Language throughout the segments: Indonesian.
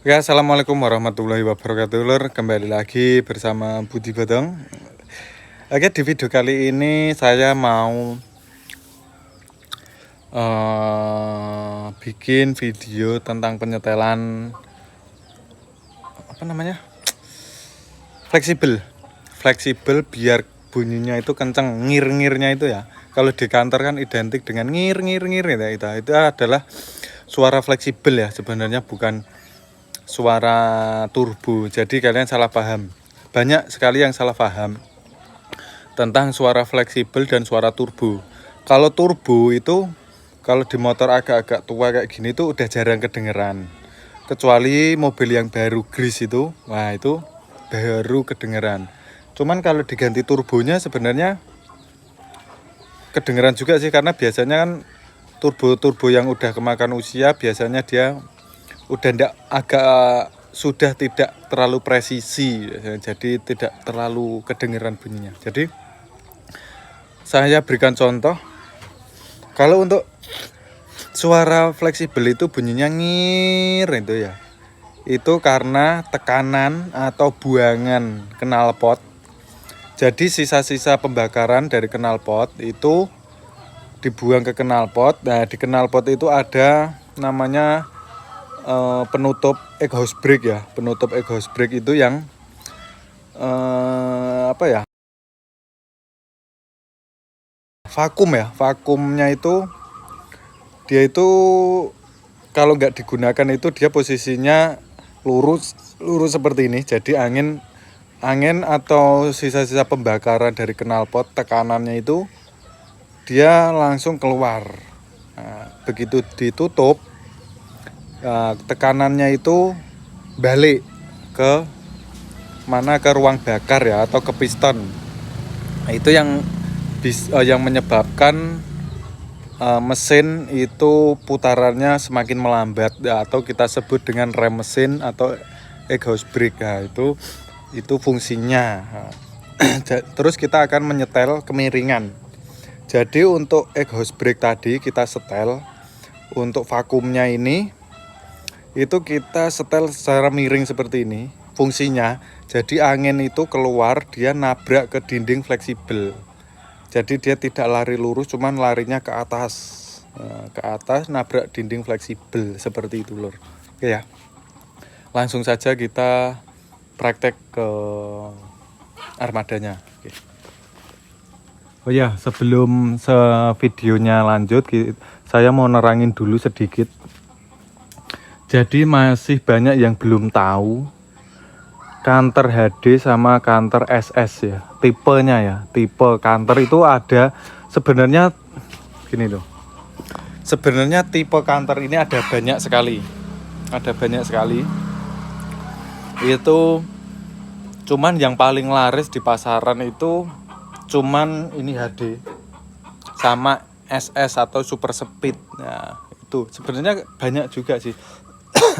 Oke, assalamualaikum warahmatullahi wabarakatuh. Lur, kembali lagi bersama Budi Bodong. Oke, di video kali ini saya mau bikin video tentang penyetelan fleksibel biar bunyinya itu kenceng, ngir-ngirnya itu ya. Kalau di kantor kan identik dengan ngir-ngir-ngir ya, itu adalah suara fleksibel ya, sebenarnya bukan suara turbo. Jadi kalian salah paham. Banyak sekali yang salah paham tentang suara fleksibel dan suara turbo. Kalau turbo itu kalau di motor agak-agak tua kayak gini tuh udah jarang kedengeran. Kecuali mobil yang baru gris itu, wah itu baru kedengeran. Cuman kalau diganti turbonya sebenarnya kedengeran juga sih, karena biasanya kan turbo-turbo yang udah kemakan usia biasanya dia udah sudah tidak terlalu presisi, jadi tidak terlalu kedengeran bunyinya. Jadi saya berikan contoh, kalau untuk suara fleksibel itu bunyinya ngir itu ya, itu karena tekanan atau buangan knalpot. Jadi sisa-sisa pembakaran dari knalpot itu dibuang ke knalpot. Nah, di knalpot itu ada namanya penutup exhaust brake ya. Penutup exhaust brake itu yang vakum ya. Vakumnya itu dia itu kalau nggak digunakan itu dia posisinya lurus seperti ini. Jadi angin atau sisa-sisa pembakaran dari knalpot tekanannya itu dia langsung keluar. Nah, begitu ditutup, tekanannya itu balik ke mana, ke ruang bakar ya, atau ke piston. Nah, itu yang menyebabkan mesin itu putarannya semakin melambat ya, atau kita sebut dengan rem mesin atau exhaust brake. Nah, itu fungsinya. Terus kita akan menyetel kemiringan. Jadi untuk exhaust brake tadi kita setel, untuk vakumnya ini itu kita setel secara miring seperti ini. Fungsinya jadi angin itu keluar, dia nabrak ke dinding fleksibel. Jadi dia tidak lari lurus, cuman larinya ke atas. Ke atas nabrak dinding fleksibel seperti itu, Lur. Oke ya. Langsung saja kita praktek ke armadanya. Oke. Oh ya, sebelum videonya lanjut, saya mau nerangin dulu sedikit. Jadi masih banyak yang belum tahu Canter HD sama Canter SS ya, tipenya ya. Tipe Canter itu ada sebenarnya gini loh. Sebenarnya tipe Canter ini ada banyak sekali. Itu cuman yang paling laris di pasaran itu cuman ini HD sama SS atau super speed. Nah, itu sebenarnya banyak juga sih.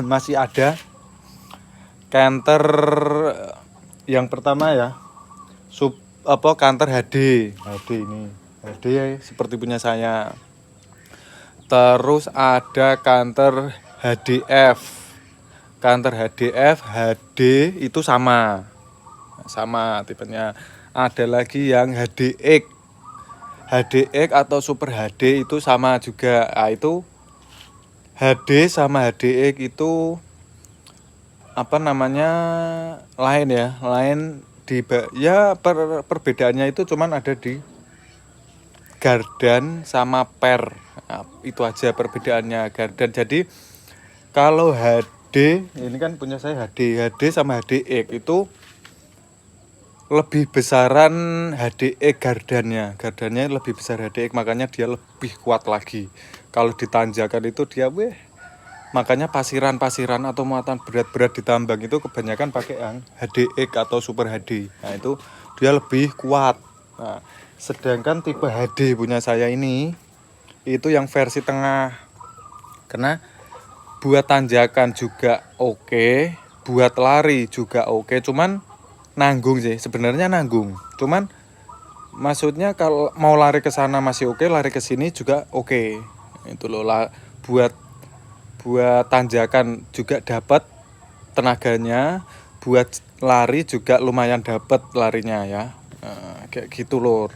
Masih ada Canter yang pertama ya, Canter HD ini. HD seperti punya saya. Terus ada Canter HDF. Canter HDF, HD itu sama tipenya. Ada lagi yang HDX. HDX atau Super HD itu sama juga. Nah, itu HD sama HDX itu lain ya, perbedaannya itu cuman ada di gardan sama per. Nah, itu aja perbedaannya, gardan. Jadi kalau HD ini kan punya saya HD sama HDX itu lebih besaran HDX gardannya lebih besar HDX, makanya dia lebih kuat lagi. Kalau ditanjakan itu dia makanya pasiran atau muatan berat-berat di tambang itu kebanyakan pakai yang HDX atau Super HD. Nah, itu dia lebih kuat. Nah, sedangkan tipe HD punya saya ini itu yang versi tengah. Karena buat tanjakan juga oke, buat lari juga oke, cuman nanggung sih, sebenarnya nanggung. Cuman maksudnya kalau mau lari ke sana masih oke, lari ke sini juga oke. Itu loh, buat tanjakan juga dapat, tenaganya, buat lari juga lumayan dapet larinya ya. Kayak gitu lur.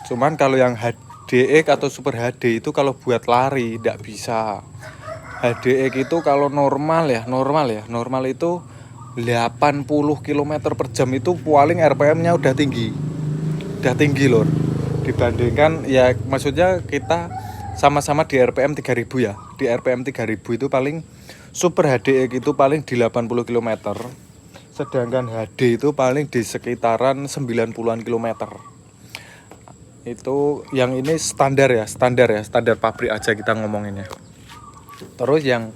Cuman kalau yang HDX atau Super HD itu kalau buat lari tidak bisa. HDX itu kalau normal itu 80 km per jam itu paling RPM-nya udah tinggi lur. Dibandingkan ya maksudnya kita sama-sama di RPM 3000 ya. Di RPM 3000 itu paling Super HDX itu paling di 80 km. Sedangkan HD itu paling di sekitaran 90-an kilometer. Itu yang ini standar pabrik aja kita ngomonginnya. Terus yang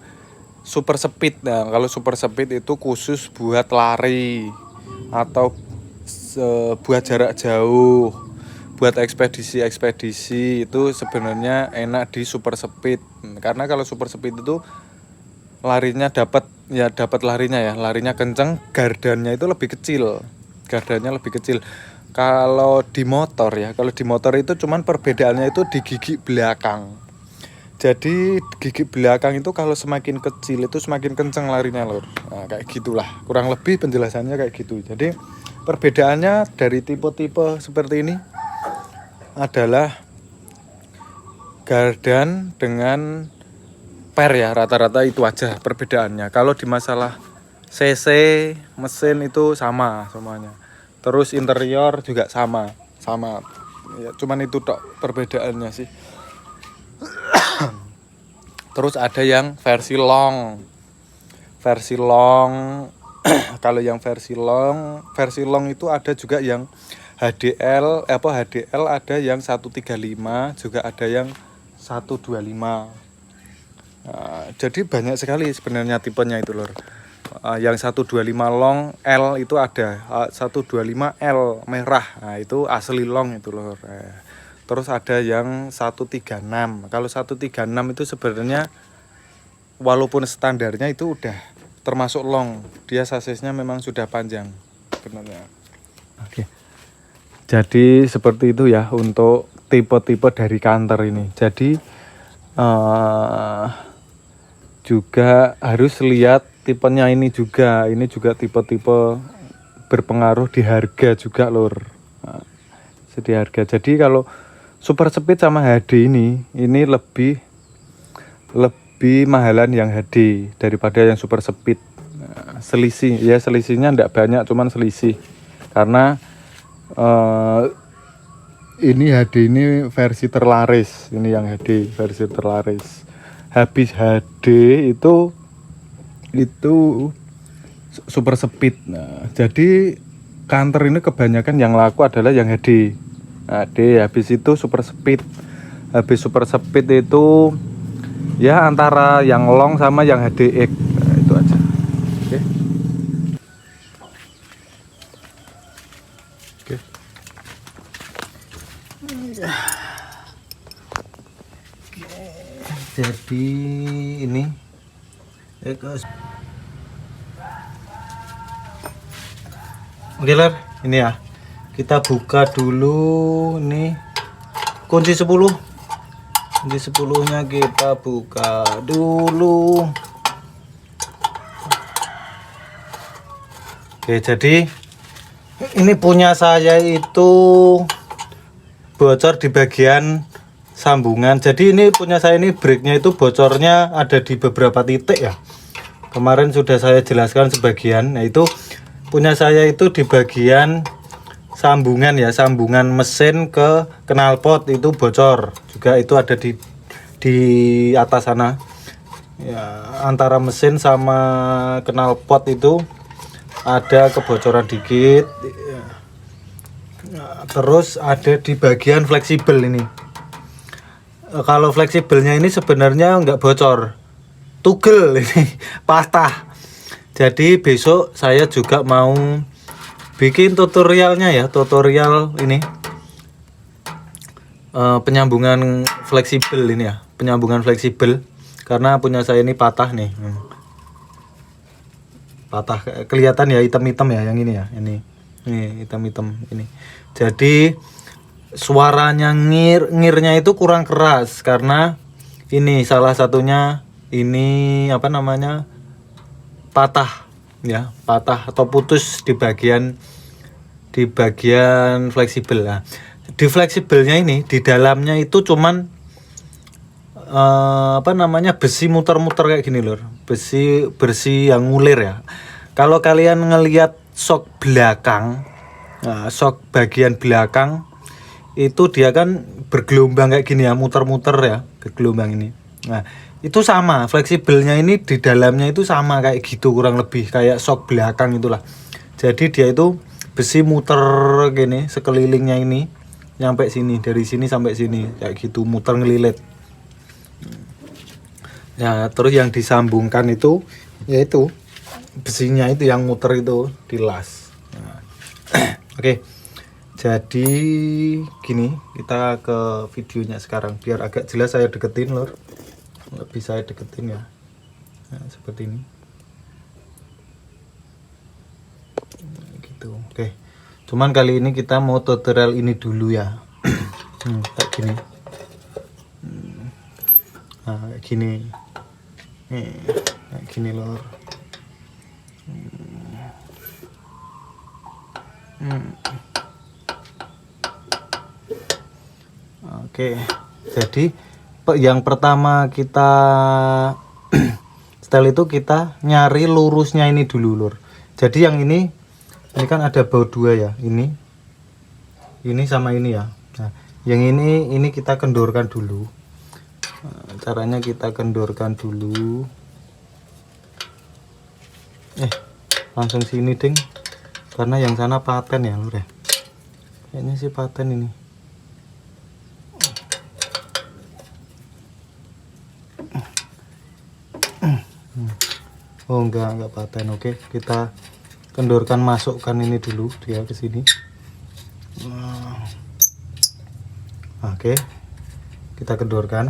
super speed, nah kalau super speed itu khusus buat lari atau buat jarak jauh, buat ekspedisi itu sebenarnya enak di super speed. Karena kalau super speed itu larinya dapat larinya kenceng, gardannya itu lebih kecil. Kalau di motor itu cuman perbedaannya itu di gigi belakang. Jadi gigi belakang itu kalau semakin kecil itu semakin kenceng larinya lur. Nah, kayak gitulah. Kurang lebih penjelasannya kayak gitu. Jadi perbedaannya dari tipe-tipe seperti ini adalah gardan dengan per ya, rata-rata itu aja perbedaannya. Kalau di masalah CC mesin itu sama semuanya. Terus interior juga sama. Ya, cuman itu tok perbedaannya sih. Terus ada yang versi long. Kalau yang versi long itu ada juga yang HDL ada yang 135, juga ada yang 125. Jadi banyak sekali sebenarnya tipenya itu lor. Yang 125 long L itu ada, 125L merah. Nah, itu asli long itu lor. Terus ada yang 136. Kalau 136 itu sebenarnya walaupun standarnya itu udah termasuk long, dia sasisnya memang sudah panjang sebenarnya. Oke. Jadi seperti itu ya untuk tipe-tipe dari Canter ini. Jadi juga harus lihat tipenya ini juga tipe-tipe berpengaruh di harga juga lur. Jadi harga. Jadi kalau super speed sama HD ini lebih mahalan yang HD daripada yang super speed. Selisihnya enggak banyak, cuman selisih karena ini HD ini versi terlaris, ini yang HD versi terlaris. Habis HD itu super speed. Nah, jadi Canter ini kebanyakan yang laku adalah yang HD. Habis itu super speed. Habis super speed itu ya antara yang long sama yang HDX. Nah, itu aja. Oke. Jadi ini oke Ler, ini ya kita buka dulu nih kunci 10 nya kita buka dulu. Oke, jadi ini punya saya itu bocor di bagian sambungan. Jadi ini punya saya ini brake-nya itu bocornya ada di beberapa titik ya. Kemarin sudah saya jelaskan sebagian. Nah, itu punya saya itu di bagian sambungan ya, sambungan mesin ke knalpot itu bocor. Juga itu ada di atas sana. Ya, antara mesin sama knalpot itu ada kebocoran dikit. Nah, terus ada di bagian fleksibel ini. Kalau fleksibelnya ini sebenarnya nggak bocor, tugel ini patah. Jadi besok saya juga mau bikin tutorialnya ya, tutorial ini penyambungan fleksibel ini ya, penyambungan fleksibel karena punya saya ini patah nih, patah kelihatan ya hitam-hitam ya yang ini ya, ini hitam-hitam ini. Jadi suaranya ngirnya itu kurang keras karena ini salah satunya ini patah ya, patah atau putus di bagian fleksibel. Nah, di fleksibelnya ini di dalamnya itu cuman besi muter-muter kayak gini lur, besi yang ngulir ya. Kalau kalian ngelihat sok belakang, nah, sok bagian belakang itu dia kan bergelombang kayak gini ya, muter-muter ya, bergelombang ini. Nah, itu sama fleksibelnya ini di dalamnya itu sama kayak gitu, kurang lebih kayak sok belakang itulah. Jadi dia itu besi muter gini sekelilingnya ini sampai sini, dari sini sampai sini kayak gitu, muter ngelilit. Ya, terus yang disambungkan itu yaitu besinya itu yang muter itu dilas. Nah, oke. Jadi gini, kita ke videonya sekarang biar agak jelas saya deketin lor. Lebih saya deketin ya. Nah, seperti ini. Gitu. Oke. Cuman kali ini kita mau tutorial ini dulu ya. Kayak gini. Nah, kayak gini. Kayak gini lor. Oke, jadi yang pertama kita setelah itu kita nyari lurusnya ini dulu lur. Jadi yang ini kan ada baut dua ya, ini sama ini ya. Nah, yang ini kita kendorkan dulu. Nah, caranya kita kendorkan dulu. Langsung sini ding, karena yang sana paten ya lur ya. Kayaknya sih paten ini. Oh enggak paten. Oke, kita kendorkan, masukkan ini dulu dia ke sini. Oke, kita kendorkan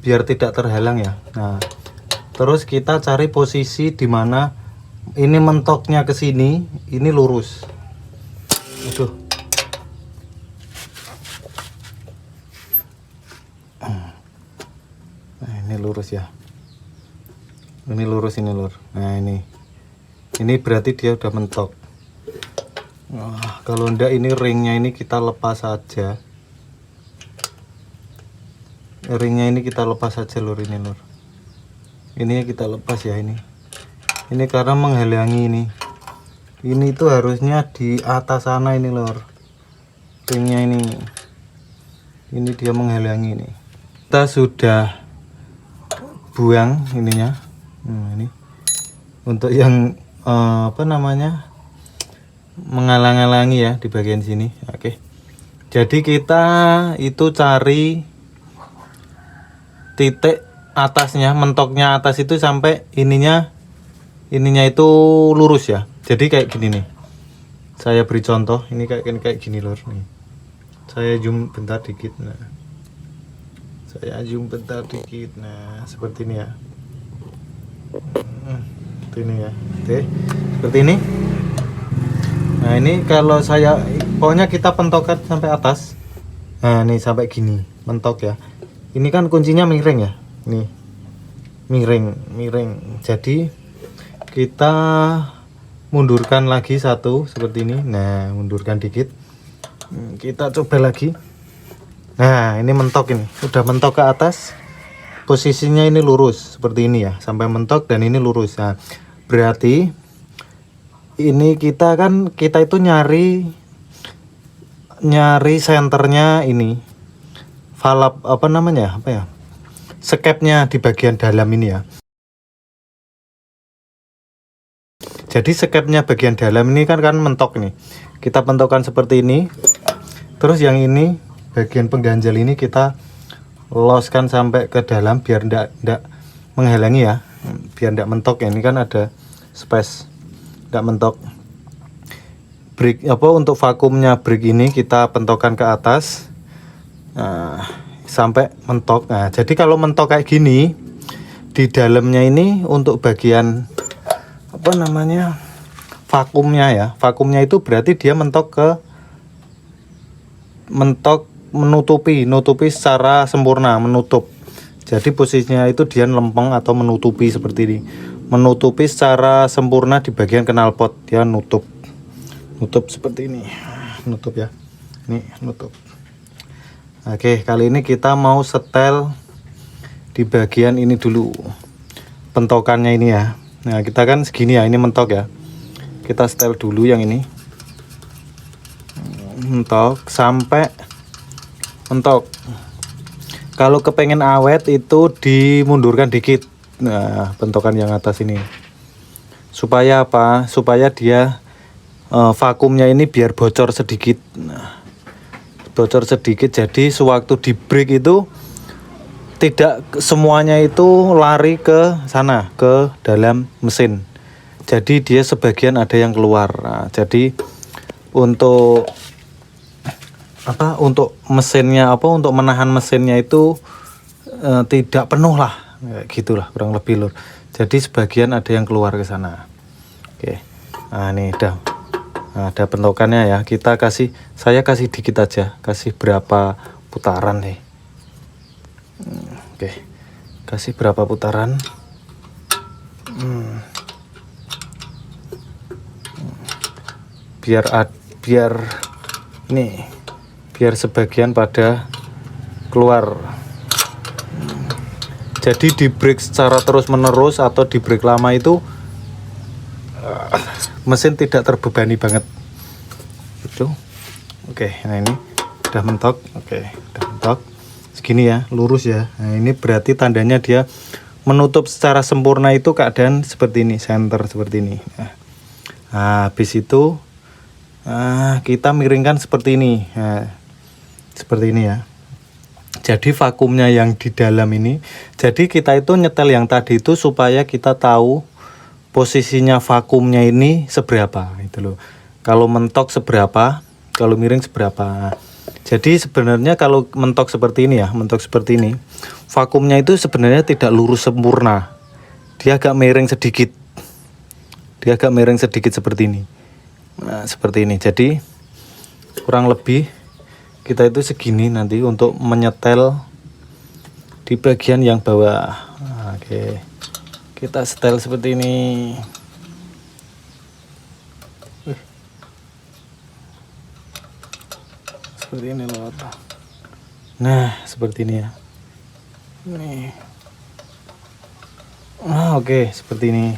biar tidak terhalang ya. Nah, terus kita cari posisi di mana ini mentoknya ke sini, ini lurus. Aduh. Nah, ini lurus ya. Ini lurus ini lur. Nah, ini berarti dia udah mentok. Nah, kalau enggak ini ringnya ini kita lepas saja. Ringnya ini kita lepas saja lur, ini lur. Ini kita lepas ya ini. Ini karena menghalangi ini. Ini itu harusnya di atas sana ini lur. Ringnya ini. Ini dia menghalangi ini. Kita sudah buang ininya. Ini untuk yang menghalang-halangi ya di bagian sini. Oke. Jadi kita itu cari titik atasnya, mentoknya atas itu sampai ininya itu lurus ya. Jadi kayak gini nih. Saya beri contoh, ini kayak gini lur nih. Saya zoom bentar dikit. Nah, seperti ini ya. Ini ya. Oke, seperti ini. Nah, ini kalau saya pokoknya kita pentokkan sampai atas. Nah, ini sampai gini, mentok ya. Ini kan kuncinya miring ya. Nih. Miring. Jadi kita mundurkan lagi satu seperti ini. Nah, mundurkan dikit. Kita coba lagi. Nah, ini mentok ini. Udah mentok ke atas. Posisinya ini lurus seperti ini ya, sampai mentok dan ini lurus. Nah, berarti ini kita itu nyari senternya ini. Valap skepnya di bagian dalam ini ya. Jadi skepnya bagian dalam ini kan mentok nih. Kita pentokkan seperti ini. Terus yang ini bagian pengganjal ini kita loskan sampai ke dalam biar ndak menghalangi ya, biar ndak mentok ya. Ini kan ada space, ndak mentok. Untuk vakumnya brake ini kita pentokkan ke atas. Nah, sampai mentok. Nah, jadi kalau mentok kayak gini di dalamnya ini untuk bagian vakumnya ya. Vakumnya itu berarti dia menutupi secara sempurna, menutup. Jadi posisinya itu dia lempeng atau menutupi seperti ini. menutupi secara sempurna di bagian knalpot. Dia nutup seperti ini, nutup ya, ini nutup. Oke, kali ini kita mau setel di bagian ini dulu, pentokannya ini ya. Nah, kita kan segini ya, ini mentok ya, kita setel dulu yang ini, mentok sampai mentok. Kalau kepengen awet itu dimundurkan dikit. Nah, pentokan yang atas ini supaya apa? Supaya dia vakumnya ini biar bocor sedikit. Nah, bocor sedikit, jadi sewaktu di brake itu tidak semuanya itu lari ke sana, ke dalam mesin. Jadi dia sebagian ada yang keluar. Nah, jadi untuk apa? Untuk mesinnya apa? Untuk menahan mesinnya itu tidak penuh lah, kayak gitulah kurang lebih lur. Jadi sebagian ada yang keluar ke sana. Oke, nah ini udah. Nah, ada pentokannya ya. Saya kasih dikit aja, kasih berapa putaran nih. Oke, kasih berapa putaran. Biar sebagian pada keluar. Jadi di brake secara terus menerus atau di brake lama itu mesin tidak terbebani banget itu. Oke, nah ini udah mentok. Oke, udah mentok segini ya, lurus ya. Nah, ini berarti tandanya dia menutup secara sempurna itu keadaan seperti ini, center seperti ini. Nah, habis itu kita miringkan seperti ini. Nah, seperti ini ya. Jadi vakumnya yang di dalam ini, jadi kita itu nyetel yang tadi itu supaya kita tahu posisinya vakumnya ini seberapa itu loh. Kalau mentok seberapa, kalau miring seberapa. Jadi sebenarnya kalau mentok seperti ini ya, mentok seperti ini, vakumnya itu sebenarnya tidak lurus sempurna. Dia agak miring sedikit. Dia agak miring sedikit seperti ini. Nah, seperti ini. Jadi kurang lebih kita itu segini nanti untuk menyetel di bagian yang bawah. Oke. Kita setel seperti ini. Seperti ini loh. Nah, seperti ini ya. Nih. Oke, seperti ini.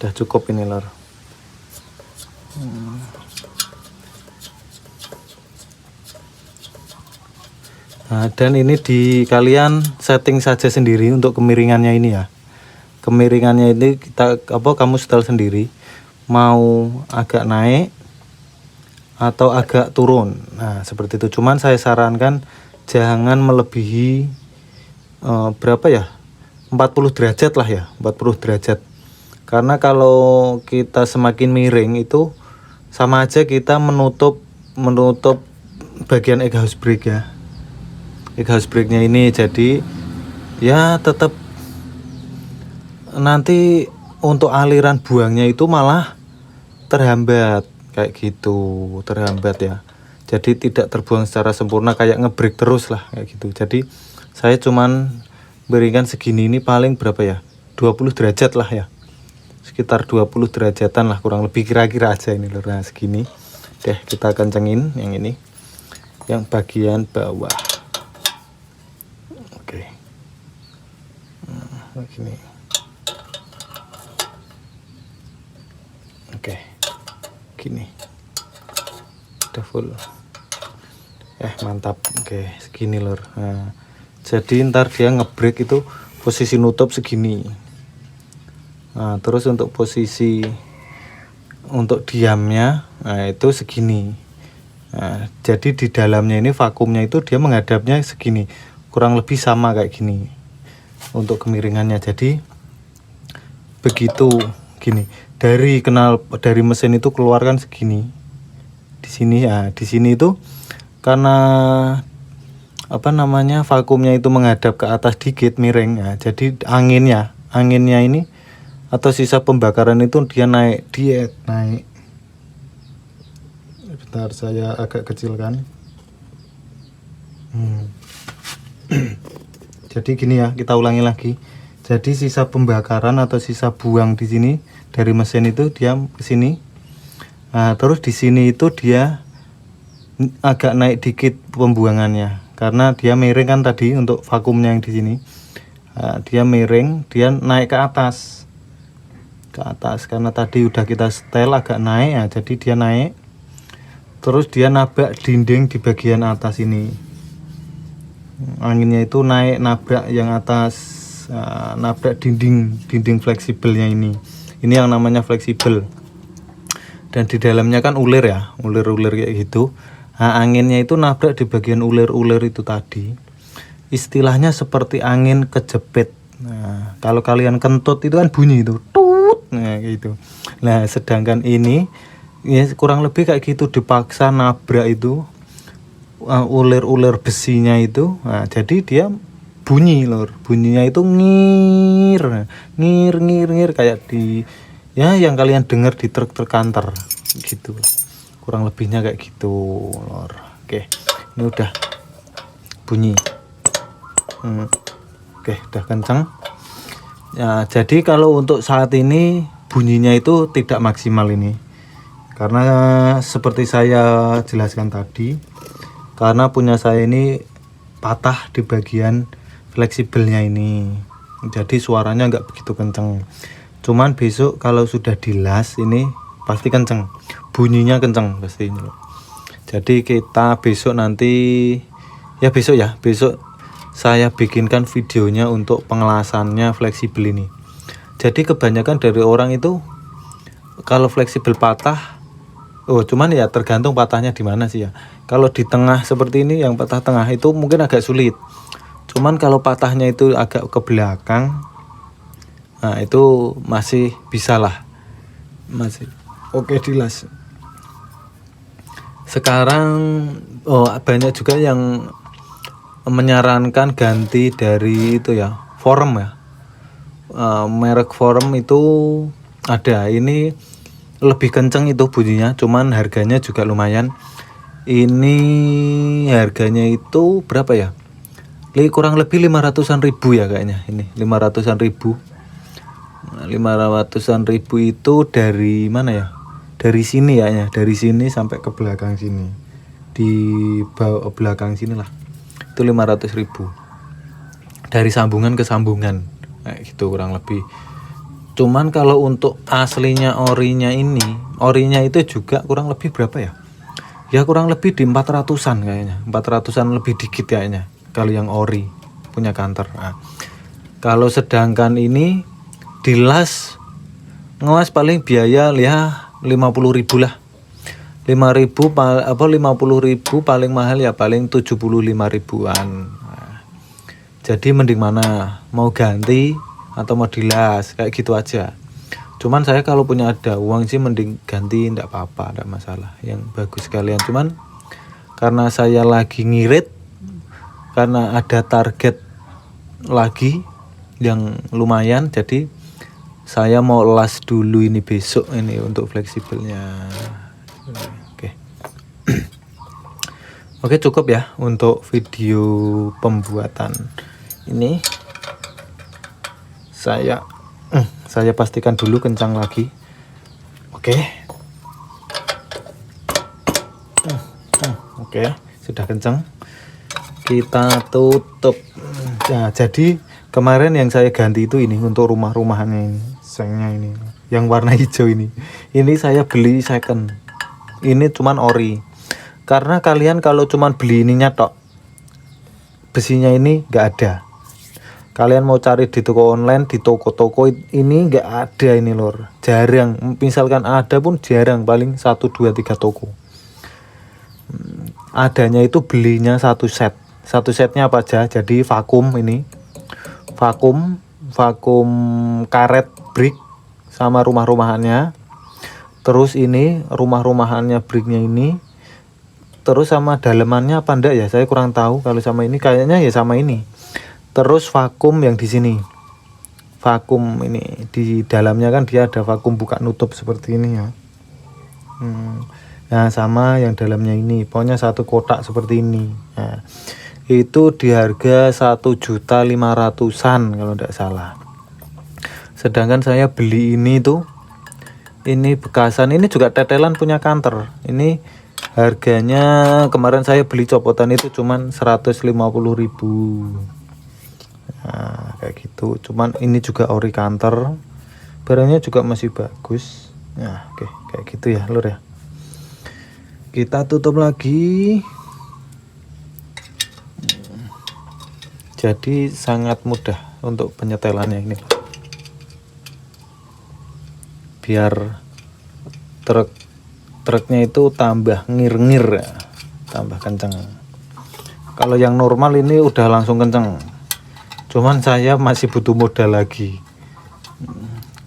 Udah cukup ini lor. Nah, dan ini kalian setting saja sendiri untuk kemiringannya ini ya. Kemiringannya ini kamu setel sendiri, mau agak naik atau agak turun. Nah, seperti itu. Cuman saya sarankan jangan melebihi berapa ya? 40 derajat lah ya, 40 derajat. Karena kalau kita semakin miring itu sama aja kita menutup bagian exhaust brake ya. Exhaust brake-nya ini, jadi ya tetap nanti untuk aliran buangnya itu malah terhambat kayak gitu, terhambat ya. Jadi tidak terbuang secara sempurna, kayak ngebrake terus lah kayak gitu. Jadi saya cuman berikan segini, ini paling berapa ya, 20 derajat lah ya, sekitar 20 derajatan lah kurang lebih, kira-kira aja ini lur. Nah, segini deh kita kencengin yang ini, yang bagian bawah. Oke, begini. Oke, gini udah full. Mantap. Oke, segini lur. Nah, jadi ntar dia ngebrake itu posisi nutup segini. Nah, terus untuk posisi untuk diamnya, nah itu segini. Nah, jadi di dalamnya ini vakumnya itu dia menghadapnya segini, kurang lebih sama kayak gini untuk kemiringannya. Jadi begitu gini, dari mesin itu keluarkan segini. Di sini ya, di sini itu karena vakumnya itu menghadap ke atas dikit, miring ya. Jadi anginnya ini atau sisa pembakaran itu dia naik. Bentar, saya agak kecilkan. Jadi gini ya, kita ulangi lagi. Jadi sisa pembakaran atau sisa buang di sini dari mesin itu dia ke sini. Nah, terus di sini itu dia agak naik dikit pembuangannya karena dia miring kan tadi untuk vakumnya yang di sini. Nah, dia miring, dia naik ke atas karena tadi udah kita setel agak naik ya, jadi dia naik. Terus dia nabrak dinding di bagian atas ini. Anginnya itu naik nabrak yang atas. Nabrak dinding fleksibelnya ini yang namanya fleksibel, dan di dalamnya kan ulir ya, ulir kayak gitu. Nah, anginnya itu nabrak di bagian ulir itu tadi, istilahnya seperti angin kejepit. Nah, kalau kalian kentut itu kan bunyi itu tut, nah gitu. Nah, sedangkan ini ya kurang lebih kayak gitu, dipaksa nabrak itu ulir besinya itu. Nah, jadi dia bunyi lor, bunyinya itu ngir kayak di ya yang kalian dengar di truk kantor gitu, kurang lebihnya kayak gitu lor. Oke, ini udah bunyi. Oke, udah kencang ya. Jadi kalau untuk saat ini bunyinya itu tidak maksimal ini, karena seperti saya jelaskan tadi, karena punya saya ini patah di bagian fleksibelnya ini, jadi suaranya nggak begitu kenceng. Cuman besok kalau sudah dilas ini pasti kenceng, bunyinya kenceng pasti ini loh. Jadi kita besok nanti ya, besok saya bikinkan videonya untuk pengelasannya fleksibel ini. Jadi kebanyakan dari orang itu kalau fleksibel patah, cuman ya tergantung patahnya di mana sih ya. Kalau di tengah seperti ini, yang patah tengah itu mungkin agak sulit. Cuman kalau patahnya itu agak ke belakang, nah itu masih bisa lah, masih oke dilas. Sekarang banyak juga yang menyarankan ganti dari itu ya, Forum ya. Merek Forum itu ada, ini lebih kenceng itu bunyinya, cuman harganya juga lumayan. Ini harganya itu berapa ya? Kurang lebih 500-an ribu ya kayaknya ini, 500-an ribu. 500-an ribu itu dari mana ya? Dari sini ya, dari sini sampai ke belakang sini. Di bawah belakang sini lah. Itu 500 ribu. Dari sambungan ke sambungan. Kayak gitu kurang lebih. Cuman kalau untuk aslinya orinya itu juga kurang lebih berapa ya? Ya kurang lebih di 400-an kayaknya. 400-an lebih dikit kayaknya. Kalau yang ori punya kantor. Nah, kalau sedangkan ini dilas ngelas paling biaya ya 50.000 lah. 50.000 paling mahal ya paling 75 ribuan. Nah, jadi mending mana, mau ganti atau mau dilas, kayak gitu aja. Cuman saya kalau punya ada uang sih mending ganti, enggak apa-apa, enggak masalah, yang bagus sekalian. Cuman karena saya lagi ngirit, karena ada target lagi yang lumayan, jadi saya mau las dulu ini besok ini untuk fleksibelnya. Oke. Oke, cukup ya untuk video pembuatan ini. Saya pastikan dulu kencang lagi. Oke. Oke, sudah kencang. Kita tutup. Nah, jadi kemarin yang saya ganti itu ini untuk rumah-rumahannya ini, sengnya ini, yang warna hijau ini. Ini saya beli second. Ini cuman ori. Karena kalian kalau cuman beli ininya tok, besinya ini nggak ada. Kalian mau cari di toko online, di toko-toko ini nggak ada ini lor. Jarang. Misalkan ada pun jarang, paling 1, 2, 3 toko. Adanya itu belinya satu set. Satu setnya apa aja? Jadi vakum ini, vakum karet brick sama rumah-rumahannya. Terus ini rumah-rumahannya bricknya ini. Terus sama dalemannya apa enggak ya? Saya kurang tahu. Kalau sama ini kayaknya ya sama ini. Terus vakum yang di sini. Vakum ini di dalamnya kan dia ada vakum buka nutup seperti ini ya. Nah, sama yang dalamnya ini. Pokoknya satu kotak seperti ini. Nah, itu di harga 1.500.000-an kalau tidak salah. Sedangkan saya beli ini tuh, ini bekasan, ini juga tetelan punya kantor. Ini harganya kemarin saya beli copotan itu cuman 150.000. Nah, kayak gitu. Cuman ini juga ori kantor. Barangnya juga masih bagus. Nah, oke, kayak gitu ya, Lur ya. Kita tutup lagi. Jadi sangat mudah untuk penyetelannya ini. Biar truknya itu tambah ngir-ngir ya, tambah kenceng. Kalau yang normal ini udah langsung kenceng, cuman saya masih butuh modal lagi.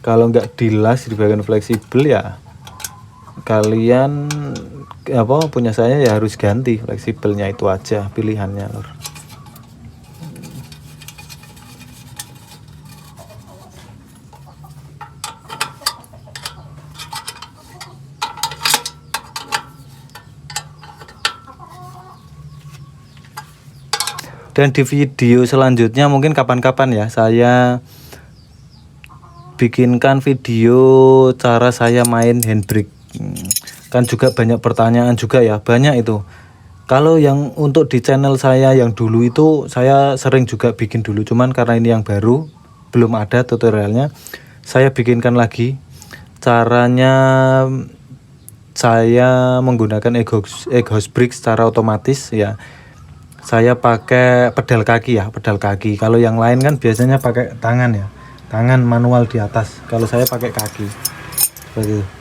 Kalau nggak dilas di bagian fleksibel ya kalian punya saya ya harus ganti fleksibelnya, itu aja pilihannya, Lur. Dan di video selanjutnya mungkin kapan-kapan ya saya bikinkan video cara saya main handbrake. Kan juga banyak pertanyaan juga ya, banyak itu. Kalau yang untuk di channel saya yang dulu itu saya sering juga bikin dulu, cuman karena ini yang baru belum ada tutorialnya, saya bikinkan lagi caranya. Saya menggunakan exhaust brake secara otomatis ya. Saya pakai pedal kaki ya, pedal kaki. Kalau yang lain kan biasanya pakai tangan ya, tangan manual di atas. Kalau saya pakai kaki seperti itu.